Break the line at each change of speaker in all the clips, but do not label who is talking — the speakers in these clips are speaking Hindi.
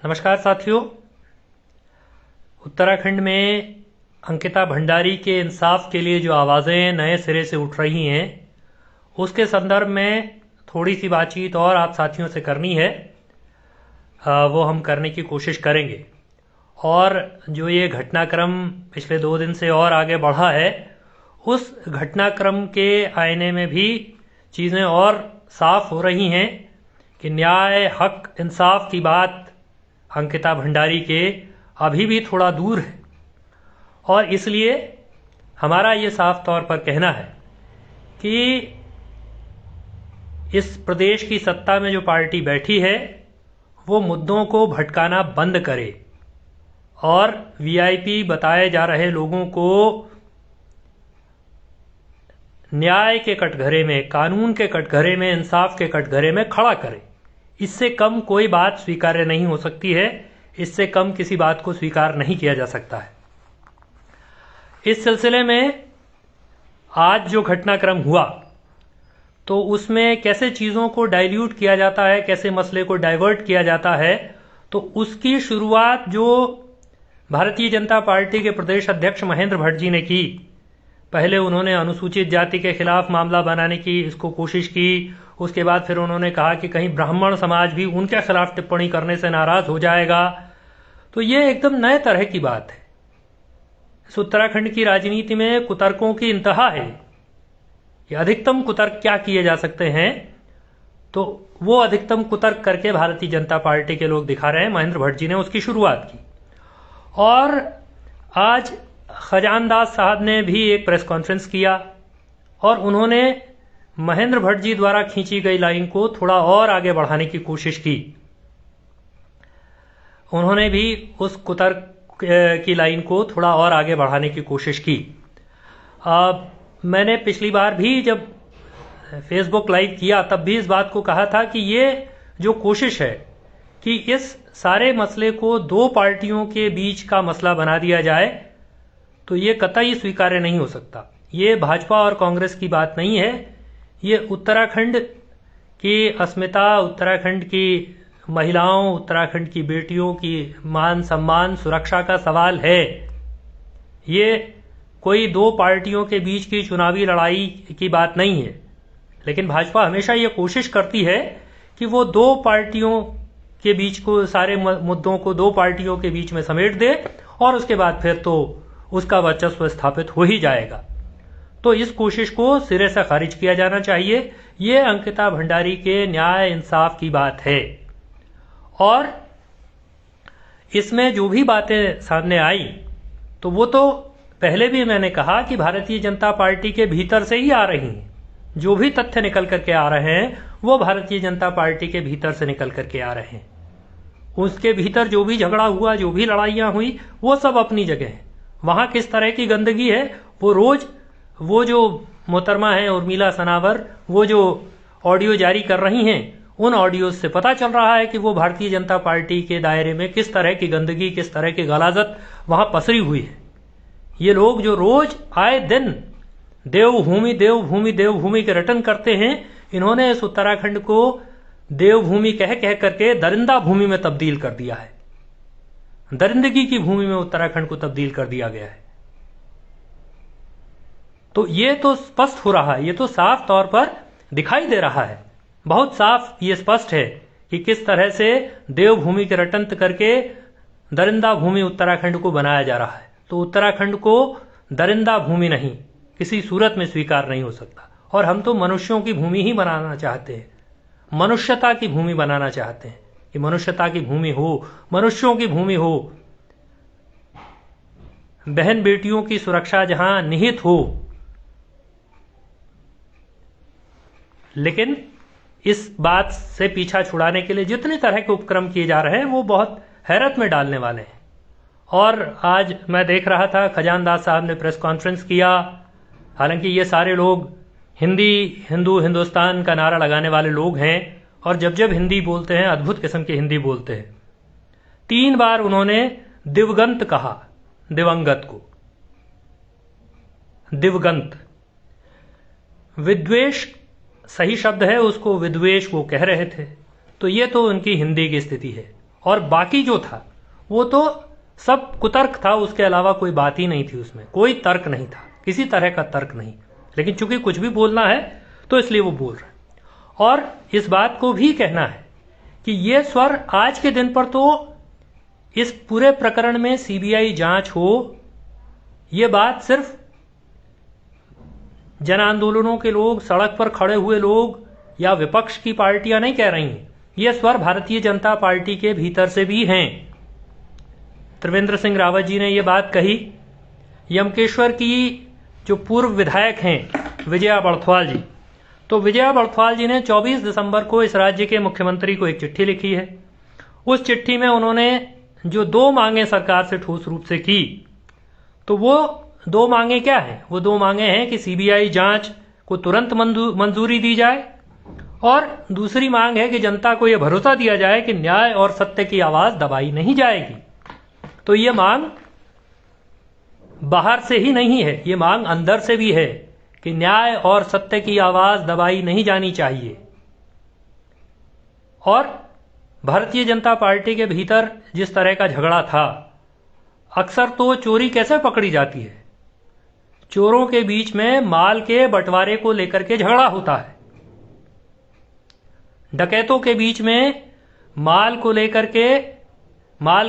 नमस्कार साथियों। उत्तराखंड में अंकिता भंडारी के इंसाफ के लिए जो आवाज़ें नए सिरे से उठ रही हैं, उसके संदर्भ में थोड़ी सी बातचीत और आप साथियों से करनी है। वो हम करने की कोशिश करेंगे। और जो ये घटनाक्रम पिछले 2 दिन से और आगे बढ़ा है, उस घटनाक्रम के आईने में भी चीज़ें और साफ हो रही हैं कि न्याय, हक, इंसाफ की बात अंकिता भंडारी के अभी भी थोड़ा दूर है। और इसलिए हमारा ये साफ तौर पर कहना है कि इस प्रदेश की सत्ता में जो पार्टी बैठी है, वो मुद्दों को भटकाना बंद करे और वीआईपी बताए जा रहे लोगों को न्याय के कटघरे में, कानून के कटघरे में, इंसाफ के कटघरे में खड़ा करे। इससे कम कोई बात स्वीकार्य नहीं हो सकती है। इससे कम किसी बात को स्वीकार नहीं किया जा सकता है। इस सिलसिले में आज जो घटनाक्रम हुआ, तो उसमें कैसे चीज़ों को डाइल्यूट किया जाता है, कैसे मसले को डाइवर्ट किया जाता है, तो उसकी शुरुआत जो भारतीय जनता पार्टी के प्रदेश अध्यक्ष महेंद्र भट्ट जी ने की। पहले उन्होंने अनुसूचित जाति के खिलाफ मामला बनाने की इसको कोशिश की। उसके बाद फिर उन्होंने कहा कि कहीं ब्राह्मण समाज भी उनके खिलाफ टिप्पणी करने से नाराज हो जाएगा। तो ये एकदम नए तरह की बात है। इस उत्तराखंड की राजनीति में कुतर्कों की इंतहा है कि अधिकतम कुतर्क क्या किए जा सकते हैं, तो वो अधिकतम कुतर्क करके भारतीय जनता पार्टी के लोग दिखा रहे हैं। महेंद्र भट्ट जी ने उसकी शुरुआत की। और आज खजान दास साहब ने भी एक प्रेस कॉन्फ्रेंस किया और उन्होंने महेंद्र भट्ट जी द्वारा खींची गई लाइन को थोड़ा और आगे बढ़ाने की कोशिश की। उन्होंने भी उस कुतर्क की लाइन को थोड़ा और आगे बढ़ाने की कोशिश की। मैंने पिछली बार भी जब फेसबुक लाइव किया, तब भी इस बात को कहा था कि ये जो कोशिश है कि इस सारे मसले को 2 पार्टियों के बीच का मसला बना दिया जाए, तो ये कतई स्वीकार्य नहीं हो सकता। ये भाजपा और कांग्रेस की बात नहीं है। ये उत्तराखंड की अस्मिता, उत्तराखंड की महिलाओं, उत्तराखंड की बेटियों की मान सम्मान, सुरक्षा का सवाल है। ये कोई 2 पार्टियों के बीच की चुनावी लड़ाई की बात नहीं है। लेकिन भाजपा हमेशा ये कोशिश करती है कि वो 2 पार्टियों के बीच को, सारे मुद्दों को 2 पार्टियों के बीच में समेट दे और उसके बाद फिर तो उसका वर्चस्व स्थापित हो ही जाएगा। तो इस कोशिश को सिरे से खारिज किया जाना चाहिए। ये अंकिता भंडारी के न्याय इंसाफ की बात है। और इसमें जो भी बातें सामने आई, तो वो तो पहले भी मैंने कहा कि भारतीय जनता पार्टी के भीतर से ही आ रही हैं। जो भी तथ्य निकल करके आ रहे हैं, वो भारतीय जनता पार्टी के भीतर से निकल करके आ रहे हैं। उसके भीतर जो भी झगड़ा हुआ, जो भी लड़ाइयां हुई, वो सब अपनी जगह है। वहां किस तरह की गंदगी है, वो रोज वो जो मोहतरमा है उर्मिला सनावर, वो जो ऑडियो जारी कर रही हैं, उन ऑडियो से पता चल रहा है कि वो भारतीय जनता पार्टी के दायरे में किस तरह की गंदगी, किस तरह की गलाजत वहां पसरी हुई है। ये लोग जो रोज आए दिन देवभूमि देवभूमि देवभूमि के रटन करते हैं, इन्होंने इस उत्तराखंड को देवभूमि कह कह करके दरिंदा भूमि में तब्दील कर दिया है। दरिंदगी की भूमि में उत्तराखंड को तब्दील कर दिया गया है। तो ये तो स्पष्ट हो रहा है, ये तो साफ तौर पर दिखाई दे रहा है। बहुत साफ ये स्पष्ट है कि किस तरह से देवभूमि के रटन करके दरिंदा भूमि उत्तराखंड को बनाया जा रहा है। तो उत्तराखंड को दरिंदा भूमि नहीं, किसी सूरत में स्वीकार नहीं हो सकता। और हम तो मनुष्यों की भूमि ही बनाना चाहते हैं, मनुष्यता की भूमि बनाना चाहते हैं कि मनुष्यता की भूमि हो, मनुष्यों की भूमि हो, बहन बेटियों की सुरक्षा जहां निहित हो। लेकिन इस बात से पीछा छुड़ाने के लिए जितने तरह के उपक्रम किए जा रहे हैं, वो बहुत हैरत में डालने वाले हैं। और आज मैं देख रहा था, खजान दास साहब ने प्रेस कॉन्फ्रेंस किया। हालांकि ये सारे लोग हिंदू हिंदुस्तान का नारा लगाने वाले लोग हैं और जब जब हिंदी बोलते हैं, अद्भुत किस्म की हिंदी बोलते हैं। 3 बार उन्होंने दिवगंत कहा, दिवंगत को दिवगंत। विद्वेष सही शब्द है, उसको विद्वेष वो कह रहे थे। तो ये तो उनकी हिंदी की स्थिति है। और बाकी जो था वो तो सब कुतर्क था, उसके अलावा कोई बात ही नहीं थी, उसमें कोई तर्क नहीं था, किसी तरह का तर्क नहीं। लेकिन चूंकि कुछ भी बोलना है तो इसलिए वो बोल रहे हैं। और इस बात को भी कहना है कि ये स्वर आज के दिन पर तो इस पूरे प्रकरण में सीबीआई जांच हो, ये बात सिर्फ जन आंदोलनों के लोग, सड़क पर खड़े हुए लोग या विपक्ष की पार्टियां नहीं कह रही हैं, ये स्वर भारतीय जनता पार्टी के भीतर से भी हैं। त्रिवेंद्र सिंह रावत जी ने ये बात कही। यमकेश्वर की जो पूर्व विधायक हैं विजया बड़थवाल जी, तो विजया बड़थवाल जी ने 24 दिसंबर को इस राज्य के मुख्यमंत्री को एक चिट्ठी लिखी है। उस चिट्ठी में उन्होंने जो 2 मांगे सरकार से ठोस रूप से की, तो वो 2 मांगे क्या हैं? वो 2 मांगे हैं कि सीबीआई जांच को तुरंत मंजूरी दी जाए, और दूसरी मांग है कि जनता को यह भरोसा दिया जाए कि न्याय और सत्य की आवाज दबाई नहीं जाएगी। तो ये मांग बाहर से ही नहीं है, ये मांग अंदर से भी है कि न्याय और सत्य की आवाज दबाई नहीं जानी चाहिए। और भारतीय जनता पार्टी के भीतर जिस तरह का झगड़ा था, अक्सर तो चोरी कैसे पकड़ी जाती है, चोरों के बीच में माल के बंटवारे को लेकर के झगड़ा होता है, डकैतों के बीच में माल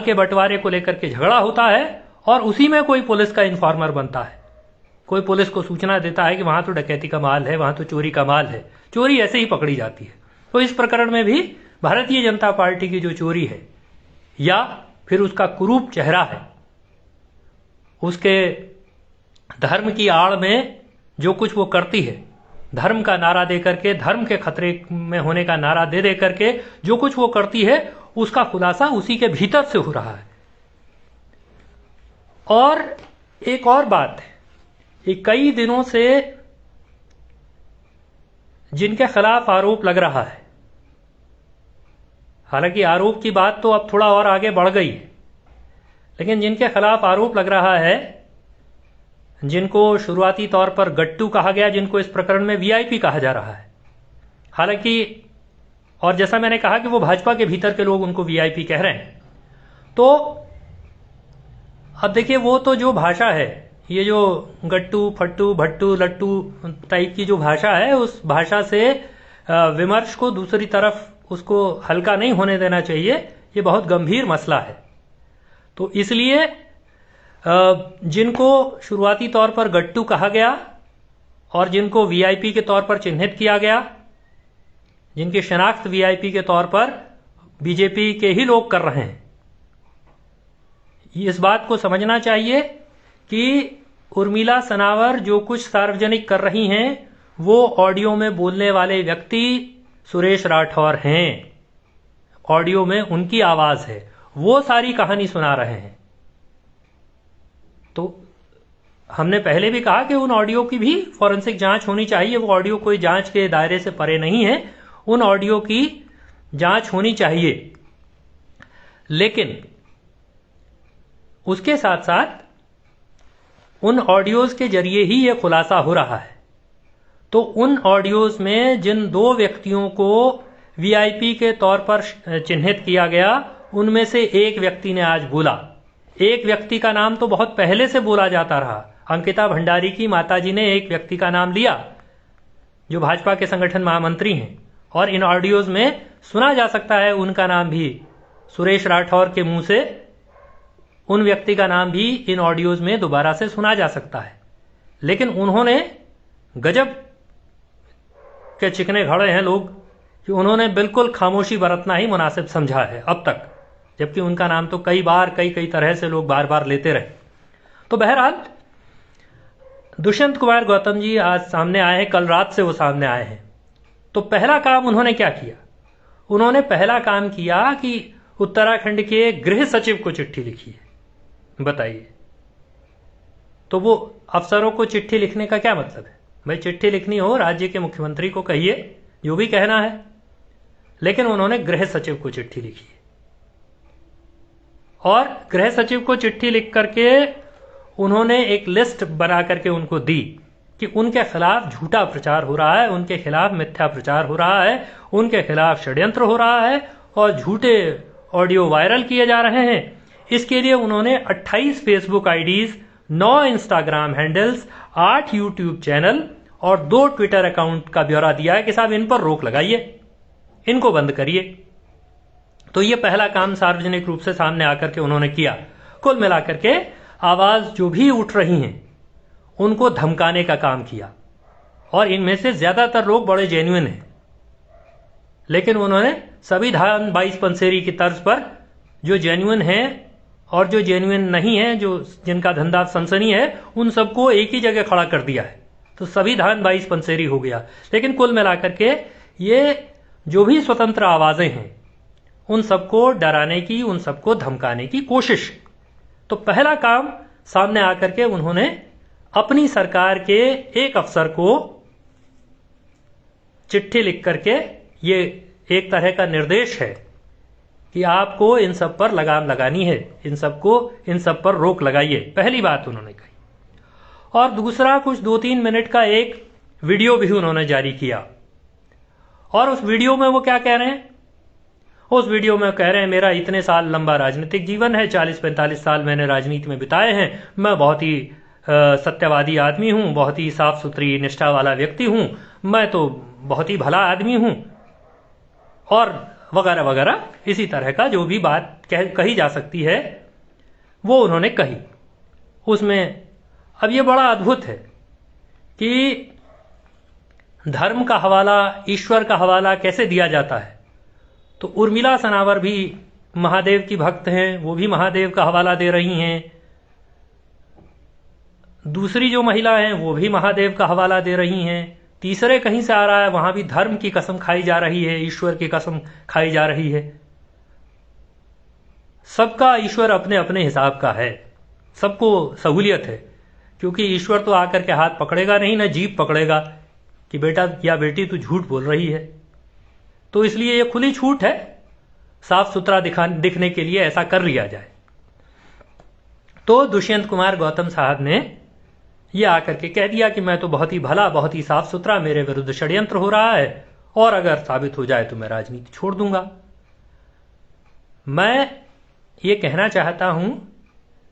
के बंटवारे को लेकर के झगड़ा होता है, और उसी में कोई पुलिस का इन्फॉर्मर बनता है, कोई पुलिस को सूचना देता है कि वहां तो डकैती का माल है, वहां तो चोरी का माल है, चोरी ऐसे ही पकड़ी जाती है। तो इस प्रकरण में भी भारतीय जनता पार्टी की जो चोरी है या फिर उसका कुरूप चेहरा है, उसके धर्म की आड़ में जो कुछ वो करती है, धर्म का नारा दे करके, धर्म के खतरे में होने का नारा दे दे करके जो कुछ वो करती है, उसका खुलासा उसी के भीतर से हो रहा है। और एक और बात है कि कई दिनों से जिनके खिलाफ आरोप लग रहा है, हालांकि आरोप की बात तो अब थोड़ा और आगे बढ़ गई है, लेकिन जिनके खिलाफ आरोप लग रहा है, जिनको शुरुआती तौर पर गट्टू कहा गया, जिनको इस प्रकरण में वीआईपी कहा जा रहा है, हालांकि और जैसा मैंने कहा कि वो भाजपा के भीतर के लोग उनको वीआईपी कह रहे हैं। तो अब देखिए, वो तो जो भाषा है, ये जो गट्टू फट्टू भट्टू लट्टू टाइप की जो भाषा है, उस भाषा से विमर्श को दूसरी तरफ उसको हल्का नहीं होने देना चाहिए। ये बहुत गंभीर मसला है। तो इसलिए जिनको शुरुआती तौर पर गट्टू कहा गया और जिनको वीआईपी के तौर पर चिन्हित किया गया, जिनकी शनाख्त वीआईपी के तौर पर बीजेपी के ही लोग कर रहे हैं, इस बात को समझना चाहिए कि उर्मिला सनावर जो कुछ सार्वजनिक कर रही हैं, वो ऑडियो में बोलने वाले व्यक्ति सुरेश राठौर हैं। ऑडियो में उनकी आवाज है, वो सारी कहानी सुना रहे हैं। तो हमने पहले भी कहा कि उन ऑडियो की भी फॉरेंसिक जांच होनी चाहिए। वो ऑडियो कोई जांच के दायरे से परे नहीं है, उन ऑडियो की जांच होनी चाहिए। लेकिन उसके साथ साथ उन ऑडियोज के जरिए ही यह खुलासा हो रहा है। तो उन ऑडियोज में जिन 2 व्यक्तियों को वीआईपी के तौर पर चिन्हित किया गया, उनमें से एक व्यक्ति ने आज बोला। एक व्यक्ति का नाम तो बहुत पहले से बोला जाता रहा। अंकिता भंडारी की माताजी ने एक व्यक्ति का नाम लिया जो भाजपा के संगठन महामंत्री हैं, और इन ऑडियोज में सुना जा सकता है उनका नाम भी, सुरेश राठौर के मुंह से उन व्यक्ति का नाम भी इन ऑडियोज में दोबारा से सुना जा सकता है। लेकिन उन्होंने गजब के चिकने खड़े हैं लोग कि उन्होंने बिल्कुल खामोशी बरतना ही मुनासिब समझा है अब तक, जबकि उनका नाम तो कई बार कई तरह से लोग बार बार लेते रहे। तो बहरहाल दुष्यंत कुमार गौतम जी आज सामने आए हैं, कल रात से वो सामने आए हैं। तो पहला काम उन्होंने क्या किया? उन्होंने पहला काम किया कि उत्तराखंड के गृह सचिव को चिट्ठी लिखी है। बताइए, तो वो अफसरों को चिट्ठी लिखने का क्या मतलब है? भाई चिट्ठी लिखनी हो राज्य के मुख्यमंत्री को कहिए, जो भी कहना है, लेकिन उन्होंने गृह सचिव को चिट्ठी लिखी है। और गृह सचिव को चिट्ठी लिख करके उन्होंने एक लिस्ट बना करके उनको दी कि उनके खिलाफ झूठा प्रचार हो रहा है, उनके खिलाफ मिथ्या प्रचार हो रहा है, उनके खिलाफ षड्यंत्र हो रहा है और झूठे ऑडियो वायरल किए जा रहे हैं। इसके लिए उन्होंने 28 Facebook IDs, 9 Instagram handles, 8 YouTube channel और 2 ट्विटर अकाउंट का ब्यौरा दिया है कि साहब इन पर रोक लगाइए, इनको बंद करिए। तो ये पहला काम सार्वजनिक रूप से सामने आकर के उन्होंने किया। कुल मिलाकर के आवाज जो भी उठ रही हैं उनको धमकाने का काम किया, और इनमें से ज्यादातर लोग बड़े जेन्युइन हैं, लेकिन उन्होंने सभी धान 22 पंसेरी की तर्ज पर जो जेन्युइन हैं और जो जेन्युइन नहीं है, जो जिनका धंधा सनसनी है, उन सबको एक ही जगह खड़ा कर दिया है। तो सभी धान 22 पंसेरी हो गया। लेकिन कुल मिलाकर के ये जो भी स्वतंत्र आवाजें हैं उन सबको डराने की, उन सबको धमकाने की कोशिश। तो पहला काम सामने आकर के उन्होंने अपनी सरकार के एक अफसर को चिट्ठी लिख करके, ये एक तरह का निर्देश है कि आपको इन सब पर लगाम लगानी है, इन सब पर रोक लगाइए, पहली बात उन्होंने कही। और दूसरा, कुछ 2-3 मिनट का एक वीडियो भी उन्होंने जारी किया, और उस वीडियो में वो क्या कह रहे हैं? उस वीडियो में कह रहे हैं, मेरा इतने साल लंबा राजनीतिक जीवन है, 40-45 साल मैंने राजनीति में बिताए हैं, मैं बहुत ही सत्यवादी आदमी हूं, बहुत ही साफ सुथरी निष्ठा वाला व्यक्ति हूं, मैं तो बहुत ही भला आदमी हूं, और वगैरह वगैरह इसी तरह का जो भी बात कही जा सकती है वो उन्होंने कही। उसमें अब ये बड़ा अद्भुत है कि धर्म का हवाला, ईश्वर का हवाला कैसे दिया जाता है। तो उर्मिला सनावर भी महादेव की भक्त हैं, वो भी महादेव का हवाला दे रही हैं। दूसरी जो महिला हैं वो भी महादेव का हवाला दे रही हैं। तीसरे कहीं से आ रहा है, वहां भी धर्म की कसम खाई जा रही है, ईश्वर की कसम खाई जा रही है। सबका ईश्वर अपने अपने हिसाब का है, सबको सहूलियत है, क्योंकि ईश्वर तो आकर के हाथ पकड़ेगा नहीं, ना जीभ पकड़ेगा कि बेटा या बेटी तू झूठ बोल रही है। तो इसलिए ये खुली छूट है, साफ सुथरा दिखने के लिए ऐसा कर लिया जाए। तो दुष्यंत कुमार गौतम साहब ने ये आकर के कह दिया कि मैं तो बहुत ही भला, बहुत ही साफ सुथरा, मेरे विरुद्ध षड्यंत्र हो रहा है, और अगर साबित हो जाए तो मैं राजनीति छोड़ दूंगा। मैं ये कहना चाहता हूं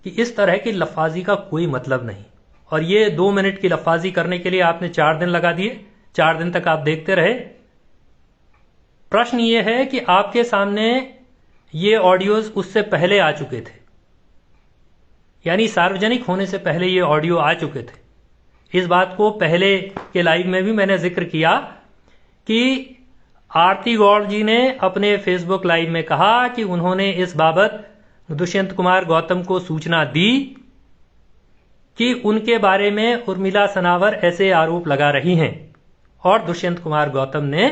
कि इस तरह की लफाजी का कोई मतलब नहीं, और ये 2 मिनट की लफाजी करने के लिए आपने 4 दिन लगा दिए, 4 दिन तक आप देखते रहे। प्रश्न ये है कि आपके सामने ये ऑडियोज उससे पहले आ चुके थे, यानी सार्वजनिक होने से पहले ये ऑडियो आ चुके थे। इस बात को पहले के लाइव में भी मैंने जिक्र किया कि आरती गौड़ जी ने अपने फेसबुक लाइव में कहा कि उन्होंने इस बाबत दुष्यंत कुमार गौतम को सूचना दी कि उनके बारे में उर्मिला सनावर ऐसे आरोप लगा रही हैं, और दुष्यंत कुमार गौतम ने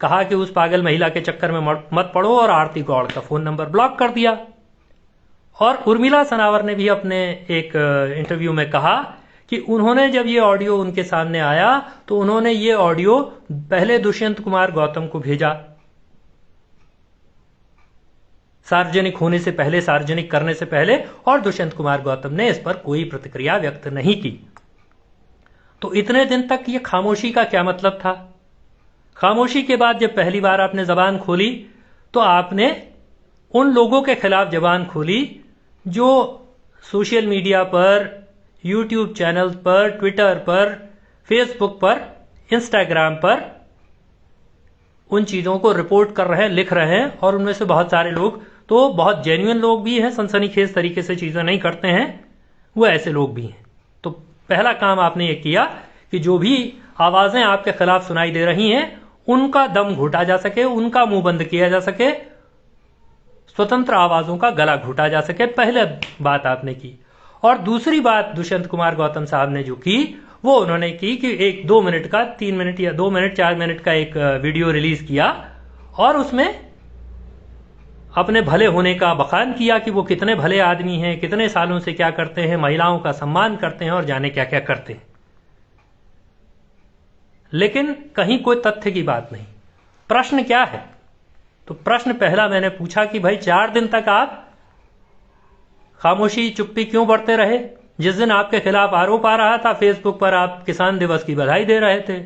कहा कि उस पागल महिला के चक्कर में मत पड़ो, और आरती गौड़ का फोन नंबर ब्लॉक कर दिया। और उर्मिला सनावर ने भी अपने एक इंटरव्यू में कहा कि उन्होंने जब ये ऑडियो उनके सामने आया तो उन्होंने ये ऑडियो पहले दुष्यंत कुमार गौतम को भेजा, सार्वजनिक होने से पहले, सार्वजनिक करने से पहले, और दुष्यंत कुमार गौतम ने इस पर कोई प्रतिक्रिया व्यक्त नहीं की। तो इतने दिन तक ये खामोशी का क्या मतलब था? खामोशी के बाद जब पहली बार आपने जबान खोली तो आपने उन लोगों के खिलाफ जबान खोली जो सोशल मीडिया पर, यूट्यूब चैनल पर, ट्विटर पर, फेसबुक पर, इंस्टाग्राम पर उन चीजों को रिपोर्ट कर रहे हैं, लिख रहे हैं, और उनमें से बहुत सारे लोग तो बहुत जेन्युइन लोग भी हैं, सनसनीखेज तरीके से चीजें नहीं करते हैं, वो ऐसे लोग भी हैं। तो पहला काम आपने ये किया कि जो भी आवाजें आपके खिलाफ सुनाई दे रही हैं उनका दम घोटा जा सके, उनका मुंह बंद किया जा सके, स्वतंत्र आवाजों का गला घोटा जा सके, पहले बात आपने की। और दूसरी बात दुष्यंत कुमार गौतम साहब ने जो की वो उन्होंने की कि एक 2 मिनट का, 3 मिनट या 2 मिनट 4 मिनट का एक वीडियो रिलीज किया, और उसमें अपने भले होने का बखान किया कि वो कितने भले आदमी हैं, कितने सालों से क्या करते हैं, महिलाओं का सम्मान करते हैं और जाने क्या क्या करते हैं। लेकिन कहीं कोई तथ्य की बात नहीं। प्रश्न क्या है? तो प्रश्न पहला मैंने पूछा कि भाई 4 दिन तक आप खामोशी, चुप्पी क्यों बरते रहे? जिस दिन आपके खिलाफ आरोप आ रहा था फेसबुक पर, आप किसान दिवस की बधाई दे रहे थे,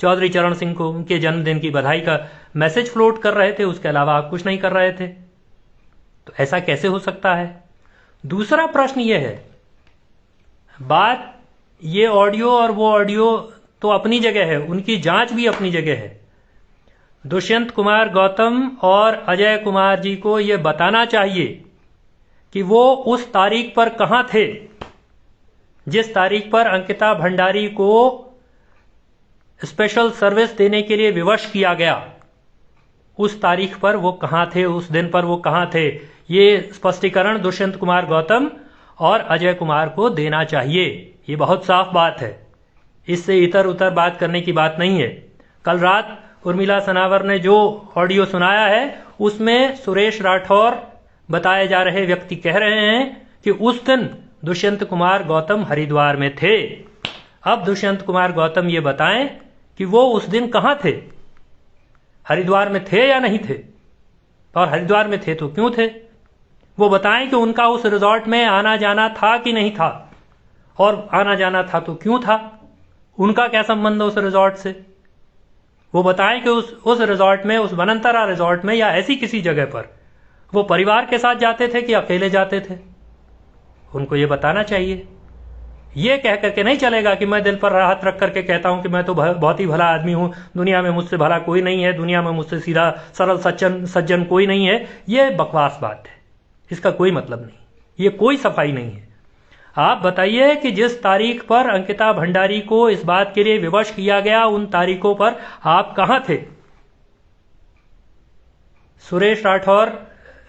चौधरी चरण सिंह को उनके जन्मदिन की बधाई का मैसेज फ्लोट कर रहे थे, उसके अलावा आप कुछ नहीं कर रहे थे। तो ऐसा कैसे हो सकता है? दूसरा प्रश्न यह है, बात ये ऑडियो और वो ऑडियो तो अपनी जगह है, उनकी जांच भी अपनी जगह है। दुष्यंत कुमार गौतम और अजय कुमार जी को यह बताना चाहिए कि वो उस तारीख पर कहां थे जिस तारीख पर अंकिता भंडारी को स्पेशल सर्विस देने के लिए विवश किया गया। उस तारीख पर वो कहां थे, उस दिन पर वो कहां थे, ये स्पष्टीकरण दुष्यंत कुमार गौतम और अजय कुमार को देना चाहिए। ये बहुत साफ बात है, इससे इतर उतर बात करने की बात नहीं है। कल रात उर्मिला सनावर ने जो ऑडियो सुनाया है उसमें सुरेश राठौर बताए जा रहे व्यक्ति कह रहे हैं कि उस दिन दुष्यंत कुमार गौतम हरिद्वार में थे। अब दुष्यंत कुमार गौतम ये बताएं कि वो उस दिन कहां थे, हरिद्वार में थे या नहीं थे, और हरिद्वार में थे तो क्यों थे। वो बताएं कि उनका उस रिजॉर्ट में आना जाना था कि नहीं था, और आना जाना था तो क्यों था, उनका क्या संबंध है उस रिजॉर्ट से। वो बताएं कि उस रिजॉर्ट में, उस वनंतरा रिजॉर्ट में या ऐसी किसी जगह पर वो परिवार के साथ जाते थे कि अकेले जाते थे, उनको ये बताना चाहिए। ये कह करके नहीं चलेगा कि मैं दिल पर हाथ रख करके कहता हूं कि मैं तो बहुत ही भला आदमी हूं, दुनिया में मुझसे भला कोई नहीं है, दुनिया में मुझसे सीधा सरल सज्जन कोई नहीं है। ये बकवास बात है, इसका कोई मतलब नहीं, ये कोई सफाई नहीं है। आप बताइए कि जिस तारीख पर अंकिता भंडारी को इस बात के लिए विवश किया गया, उन तारीखों पर आप कहां थे। सुरेश राठौर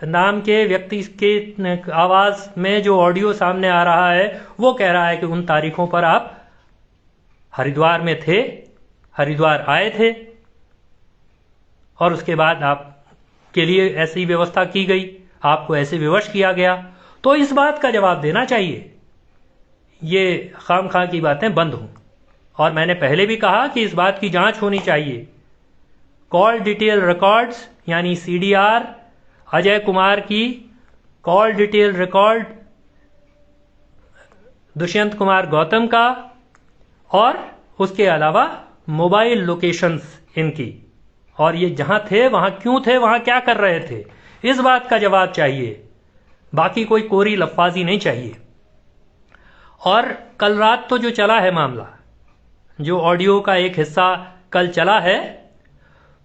नाम के व्यक्ति के आवाज में जो ऑडियो सामने आ रहा है वो कह रहा है कि उन तारीखों पर आप हरिद्वार में थे, हरिद्वार आए थे, और उसके बाद आपके लिए ऐसी व्यवस्था की गई, आपको ऐसे विवश किया गया। तो इस बात का जवाब देना चाहिए, ये खामखा की बातें बंद हों। और मैंने पहले भी कहा कि इस बात की जांच होनी चाहिए। कॉल डिटेल रिकॉर्ड्स यानी CDR, अजय कुमार की call detail record, Dushyant Kumar Gautam का, और उसके अलावा मोबाइल लोकेशंस इनकी, और ये जहां थे वहां क्यों थे, वहां क्या कर रहे थे, इस बात का जवाब चाहिए। बाकी कोई कोरी लफाजी नहीं चाहिए। और कल रात तो जो चला है मामला, जो ऑडियो का एक हिस्सा कल चला है,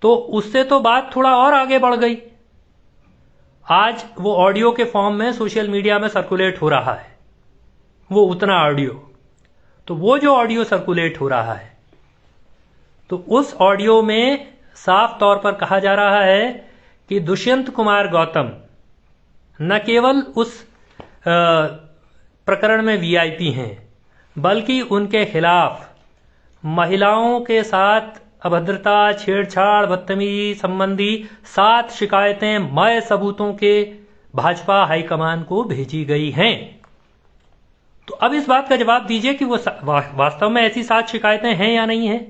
तो उससे तो बात थोड़ा और आगे बढ़ गई। आज वो ऑडियो के फॉर्म में सोशल मीडिया में सर्कुलेट हो रहा है, वो उतना ऑडियो। तो वो जो ऑडियो सर्कुलेट हो रहा है, तो उस ऑडियो में साफ तौर पर कहा जा रहा है कि दुष्यंत कुमार गौतम न केवल उस प्रकरण में VIP हैं, बल्कि उनके खिलाफ महिलाओं के साथ अभद्रता, छेड़छाड़, बदतमीजी संबंधी 7 शिकायतें मय सबूतों के भाजपा हाईकमान को भेजी गई हैं। तो अब इस बात का जवाब दीजिए कि वो वास्तव में ऐसी 7 शिकायतें हैं या नहीं हैं,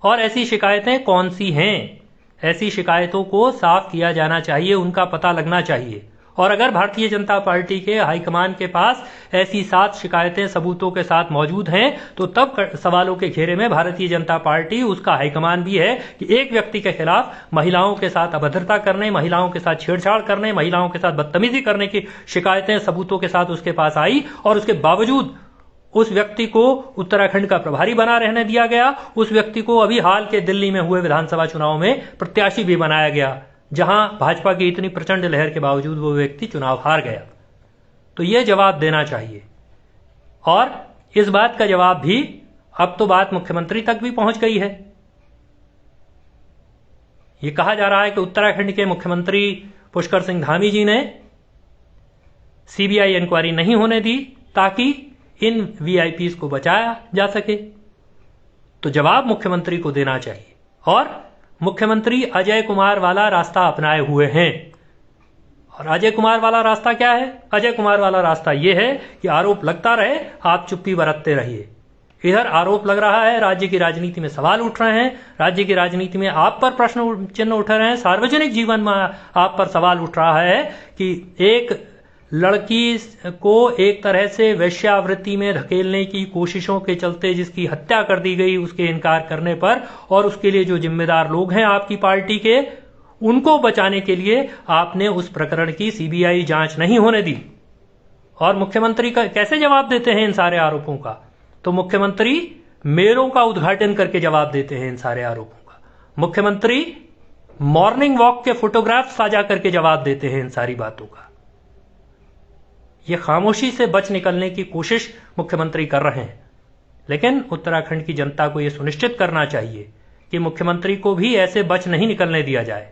और ऐसी शिकायतें कौन सी हैं। ऐसी शिकायतों को साफ किया जाना चाहिए, उनका पता लगना चाहिए। और अगर भारतीय जनता पार्टी के हाईकमान के पास ऐसी 7 शिकायतें सबूतों के साथ मौजूद हैं, तो तब सवालों के घेरे में भारतीय जनता पार्टी, उसका हाईकमान भी है कि एक व्यक्ति के खिलाफ महिलाओं के साथ अभद्रता करने, महिलाओं के साथ छेड़छाड़ करने, महिलाओं के साथ बदतमीजी करने की शिकायतें सबूतों के साथ उसके पास आई, और उसके बावजूद उस व्यक्ति को उत्तराखंड का प्रभारी बना रहने दिया गया। उस व्यक्ति को अभी हाल के दिल्ली में हुए विधानसभा चुनाव में प्रत्याशी भी बनाया गया, जहां भाजपा की इतनी प्रचंड लहर के बावजूद वो व्यक्ति चुनाव हार गया। तो ये जवाब देना चाहिए। और इस बात का जवाब भी, अब तो बात मुख्यमंत्री तक भी पहुंच गई है। ये कहा जा रहा है कि उत्तराखंड के मुख्यमंत्री पुष्कर सिंह धामी जी ने CBI इंक्वायरी नहीं होने दी ताकि इन VIPs को बचाया जा सके। तो जवाब मुख्यमंत्री को देना चाहिए। और मुख्यमंत्री अजय कुमार वाला रास्ता अपनाए हुए हैं। और अजय कुमार वाला रास्ता क्या है? अजय कुमार वाला रास्ता यह है कि आरोप लगता रहे, आप चुप्पी बरतते रहिए। इधर आरोप लग रहा है, राज्य की राजनीति में सवाल उठ रहे हैं, राज्य की राजनीति में आप पर प्रश्न चिन्ह उठ रहे हैं, सार्वजनिक जीवन में आप पर सवाल उठ रहा है कि एक लड़की को एक तरह से वेश्यावृत्ति में धकेलने की कोशिशों के चलते जिसकी हत्या कर दी गई उसके इनकार करने पर, और उसके लिए जो जिम्मेदार लोग हैं आपकी पार्टी के, उनको बचाने के लिए आपने उस प्रकरण की सीबीआई जांच नहीं होने दी। और मुख्यमंत्री का कैसे जवाब देते हैं इन सारे आरोपों का? तो मुख्यमंत्री मेलों का उद्घाटन करके जवाब देते हैं इन सारे आरोपों का। मुख्यमंत्री मॉर्निंग वॉक के फोटोग्राफ साझा करके जवाब देते हैं इन सारी बातों का। ये खामोशी से बच निकलने की कोशिश मुख्यमंत्री कर रहे हैं, लेकिन उत्तराखंड की जनता को यह सुनिश्चित करना चाहिए कि मुख्यमंत्री को भी ऐसे बच नहीं निकलने दिया जाए।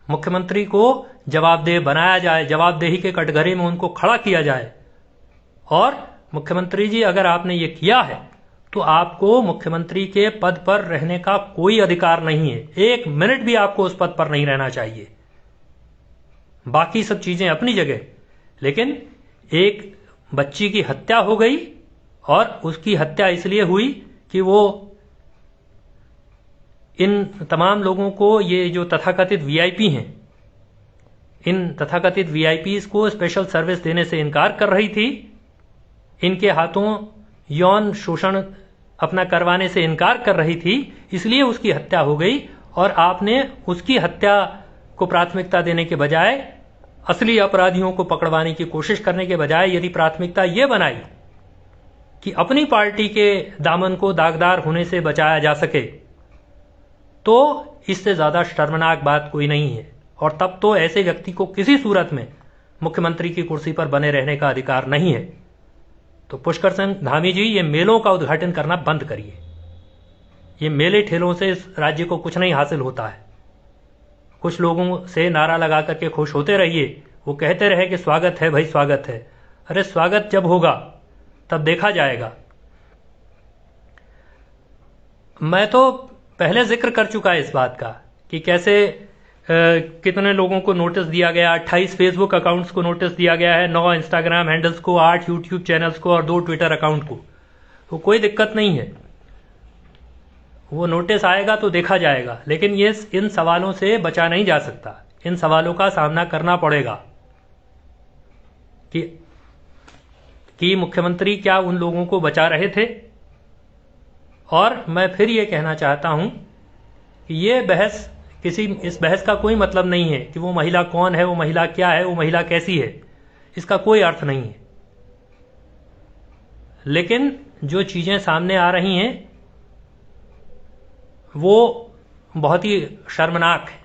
मुख्यमंत्री को जवाबदेह बनाया जाए, जवाबदेही के कटघरे में उनको खड़ा किया जाए। और मुख्यमंत्री जी, अगर आपने ये किया है तो आपको मुख्यमंत्री के पद पर रहने का कोई अधिकार नहीं है। 1 मिनट भी आपको उस पद पर नहीं रहना चाहिए। बाकी सब चीजें अपनी जगह, लेकिन एक बच्ची की हत्या हो गई, और उसकी हत्या इसलिए हुई कि वो इन तमाम लोगों को, ये जो तथाकथित वीआईपी हैं, इन तथाकथित वीआईपीज को स्पेशल सर्विस देने से इनकार कर रही थी, इनके हाथों यौन शोषण अपना करवाने से इनकार कर रही थी, इसलिए उसकी हत्या हो गई। और आपने उसकी हत्या को प्राथमिकता देने के बजाय, असली अपराधियों को पकड़वाने की कोशिश करने के बजाय, यदि प्राथमिकता यह बनाई कि अपनी पार्टी के दामन को दागदार होने से बचाया जा सके, तो इससे ज्यादा शर्मनाक बात कोई नहीं है। और तब तो ऐसे व्यक्ति को किसी सूरत में मुख्यमंत्री की कुर्सी पर बने रहने का अधिकार नहीं है। तो पुष्कर सिंह धामी जी, ये मेलों का उद्घाटन करना बंद करिए। ये मेले ठेलों से इस राज्य को कुछ नहीं हासिल होता है। कुछ लोगों से नारा लगा करके खुश होते रहिए, वो कहते रहे कि स्वागत है भाई, स्वागत है। अरे स्वागत जब होगा तब देखा जाएगा। मैं तो पहले जिक्र कर चुका है इस बात का कि कैसे कितने लोगों को नोटिस दिया गया। 28 फेसबुक अकाउंट्स को नोटिस दिया गया है, 9 इंस्टाग्राम हैंडल्स को, 8 यूट्यूब चैनल्स को और 2 ट्विटर अकाउंट को। तो कोई दिक्कत नहीं है, वो नोटिस आएगा तो देखा जाएगा। लेकिन ये इन सवालों से बचा नहीं जा सकता। इन सवालों का सामना करना पड़ेगा कि मुख्यमंत्री क्या उन लोगों को बचा रहे थे। और मैं फिर ये कहना चाहता हूं कि ये बहस, इस बहस का कोई मतलब नहीं है कि वो महिला कौन है, वो महिला क्या है, वो महिला कैसी है। इसका कोई अर्थ नहीं है। लेकिन जो चीजें सामने आ रही हैं वो बहुत ही शर्मनाक है,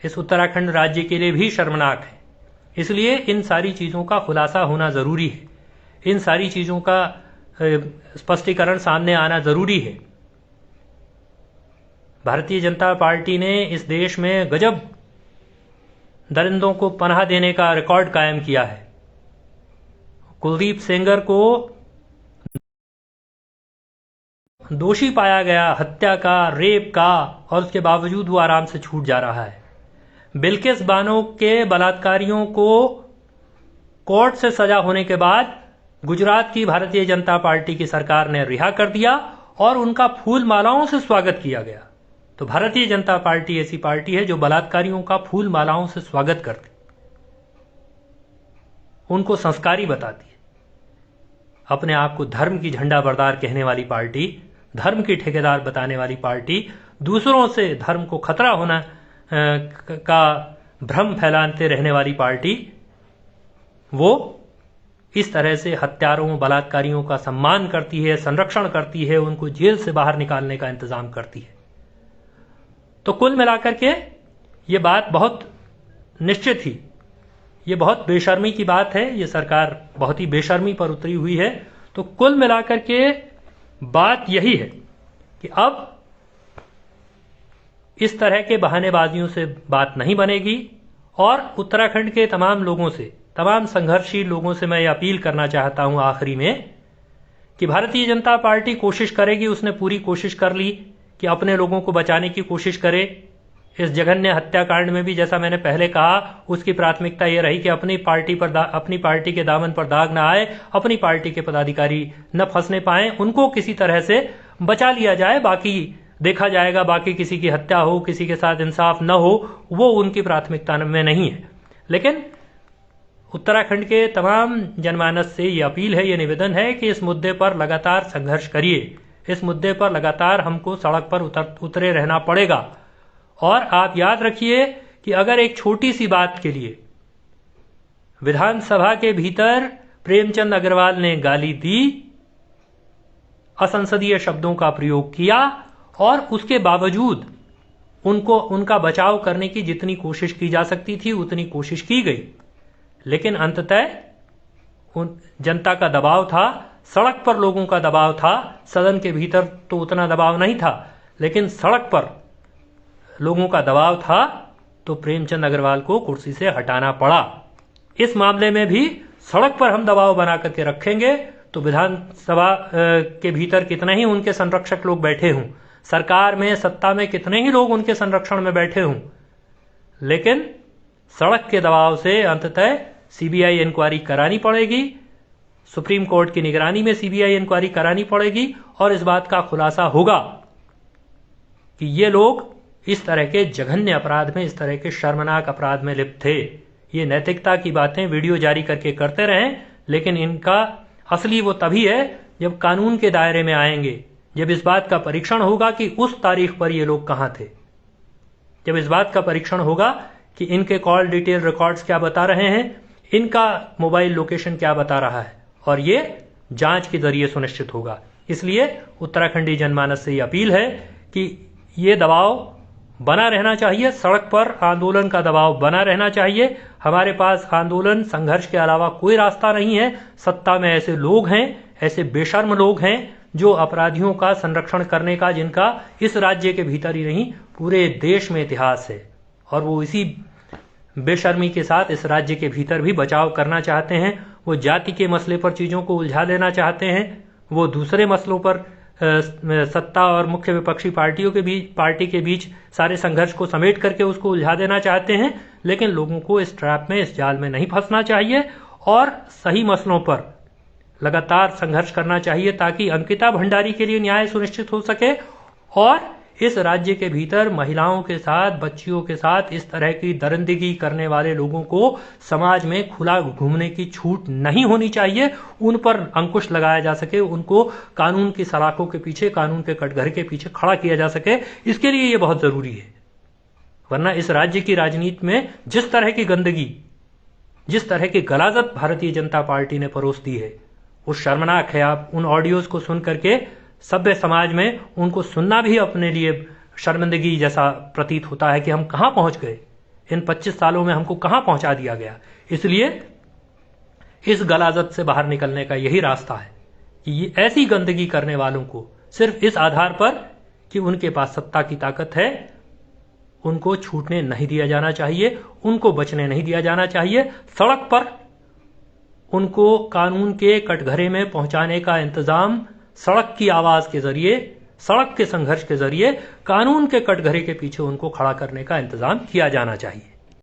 इस उत्तराखंड राज्य के लिए भी शर्मनाक है। इसलिए इन सारी चीजों का खुलासा होना जरूरी है, इन सारी चीजों का स्पष्टीकरण सामने आना जरूरी है। भारतीय जनता पार्टी ने इस देश में गजब दरिंदों को पनाह देने का रिकॉर्ड कायम किया है। कुलदीप सेंगर को दोषी पाया गया हत्या का, रेप का, और उसके बावजूद वो आराम से छूट जा रहा है। बिल्किस बानो के बलात्कारियों को कोर्ट से सजा होने के बाद गुजरात की भारतीय जनता पार्टी की सरकार ने रिहा कर दिया और उनका फूल मालाओं से स्वागत किया गया। तो भारतीय जनता पार्टी ऐसी पार्टी है जो बलात्कारियों का फूल मालाओं से स्वागत करती, उनको संस्कारी बताती है। अपने आप को धर्म की झंडा बरदार कहने वाली पार्टी, धर्म की ठेकेदार बताने वाली पार्टी, दूसरों से धर्म को खतरा होना का भ्रम फैलाते रहने वाली पार्टी, वो इस तरह से हत्यारों, बलात्कारियों का सम्मान करती है, संरक्षण करती है, उनको जेल से बाहर निकालने का इंतजाम करती है। तो कुल मिलाकर के ये बात बहुत निश्चित ही, ये बहुत बेशर्मी की बात है। ये सरकार बहुत ही बेशर्मी पर उतरी हुई है। तो कुल मिलाकर के बात यही है कि अब इस तरह के बहानेबाजियों से बात नहीं बनेगी। और उत्तराखंड के तमाम लोगों से, तमाम संघर्षशील लोगों से मैं ये अपील करना चाहता हूं आखिरी में कि भारतीय जनता पार्टी कोशिश करेगी, उसने पूरी कोशिश कर ली कि अपने लोगों को बचाने की कोशिश करे। इस जघन्य हत्याकांड में भी, जैसा मैंने पहले कहा, उसकी प्राथमिकता यह रही कि अपनी पार्टी के दामन पर दाग ना आए, अपनी पार्टी के पदाधिकारी न फंसने पाए, उनको किसी तरह से बचा लिया जाए। बाकी देखा जाएगा, बाकी किसी की हत्या हो, किसी के साथ इंसाफ न हो, वो उनकी प्राथमिकता में नहीं है। लेकिन उत्तराखंड के तमाम जनमानस से ये अपील है, ये निवेदन है कि इस मुद्दे पर लगातार संघर्ष करिए। इस मुद्दे पर लगातार हमको सड़क पर उतरे रहना पड़ेगा। और आप याद रखिए कि अगर एक छोटी सी बात के लिए विधानसभा के भीतर प्रेमचंद अग्रवाल ने गाली दी, असंसदीय शब्दों का प्रयोग किया और उसके बावजूद उनका बचाव करने की जितनी कोशिश की जा सकती थी उतनी कोशिश की गई, लेकिन अंततः जनता का दबाव था, सड़क पर लोगों का दबाव था। सदन के भीतर तो उतना दबाव नहीं था, लेकिन सड़क पर लोगों का दबाव था, तो प्रेमचंद अग्रवाल को कुर्सी से हटाना पड़ा। इस मामले में भी सड़क पर हम दबाव बना करके रखेंगे तो विधानसभा के भीतर कितने ही उनके संरक्षक लोग बैठे हों, सरकार में सत्ता में कितने ही लोग उनके संरक्षण में बैठे हों, लेकिन सड़क के दबाव से अंततः सीबीआई इंक्वायरी करानी पड़ेगी, सुप्रीम कोर्ट की निगरानी में सीबीआई इंक्वायरी करानी पड़ेगी और इस बात का खुलासा होगा कि ये लोग इस तरह के जघन्य अपराध में, इस तरह के शर्मनाक अपराध में लिप्त थे। ये नैतिकता की बातें वीडियो जारी करके करते रहें, लेकिन इनका असली वो तभी है जब कानून के दायरे में आएंगे, जब इस बात का परीक्षण होगा कि उस तारीख पर ये लोग कहां थे, जब इस बात का परीक्षण होगा कि इनके कॉल डिटेल रिकॉर्ड्स क्या बता रहे हैं, इनका मोबाइल लोकेशन क्या बता रहा है, और ये जांच के जरिए सुनिश्चित होगा। इसलिए उत्तराखंडी जनमानस से ये अपील है कि ये दबाव बना रहना चाहिए, सड़क पर आंदोलन का दबाव बना रहना चाहिए। हमारे पास आंदोलन संघर्ष के अलावा कोई रास्ता नहीं है। सत्ता में ऐसे लोग हैं, ऐसे बेशर्म लोग हैं जो अपराधियों का संरक्षण करने का, जिनका इस राज्य के भीतर ही नहीं पूरे देश में इतिहास है, और वो इसी बेशर्मी के साथ इस राज्य के भीतर भी बचाव करना चाहते हैं। वो जाति के मसले पर चीजों को उलझा देना चाहते हैं, वो दूसरे मसलों पर सत्ता और मुख्य विपक्षी पार्टी के बीच सारे संघर्ष को समेट करके उसको उलझा देना चाहते हैं, लेकिन लोगों को इस ट्रैप में, इस जाल में नहीं फंसना चाहिए और सही मसलों पर लगातार संघर्ष करना चाहिए ताकि अंकिता भंडारी के लिए न्याय सुनिश्चित हो सके और इस राज्य के भीतर महिलाओं के साथ, बच्चियों के साथ इस तरह की दरिंदगी करने वाले लोगों को समाज में खुला घूमने की छूट नहीं होनी चाहिए। उन पर अंकुश लगाया जा सके, उनको कानून की सलाखों के पीछे, कानून के कटघरे के पीछे खड़ा किया जा सके, इसके लिए ये बहुत जरूरी है। वरना इस राज्य की राजनीति में जिस तरह की गंदगी, जिस तरह की गलाजत भारतीय जनता पार्टी ने परोस दी है, वो शर्मनाक है। आप उन ऑडियोज को सुन करके सभ्य समाज में उनको सुनना भी अपने लिए शर्मिंदगी जैसा प्रतीत होता है कि हम कहां पहुंच गए, इन 25 सालों में हमको कहां पहुंचा दिया गया। इसलिए इस गलाजत से बाहर निकलने का यही रास्ता है कि ये ऐसी गंदगी करने वालों को सिर्फ इस आधार पर कि उनके पास सत्ता की ताकत है, उनको छूटने नहीं दिया जाना चाहिए, उनको बचने नहीं दिया जाना चाहिए। सड़क पर उनको कानून के कटघरे में पहुंचाने का इंतजाम सड़क की आवाज के जरिए, सड़क के संघर्ष के जरिए, कानून के कटघरे के पीछे उनको खड़ा करने का इंतजाम किया जाना चाहिए।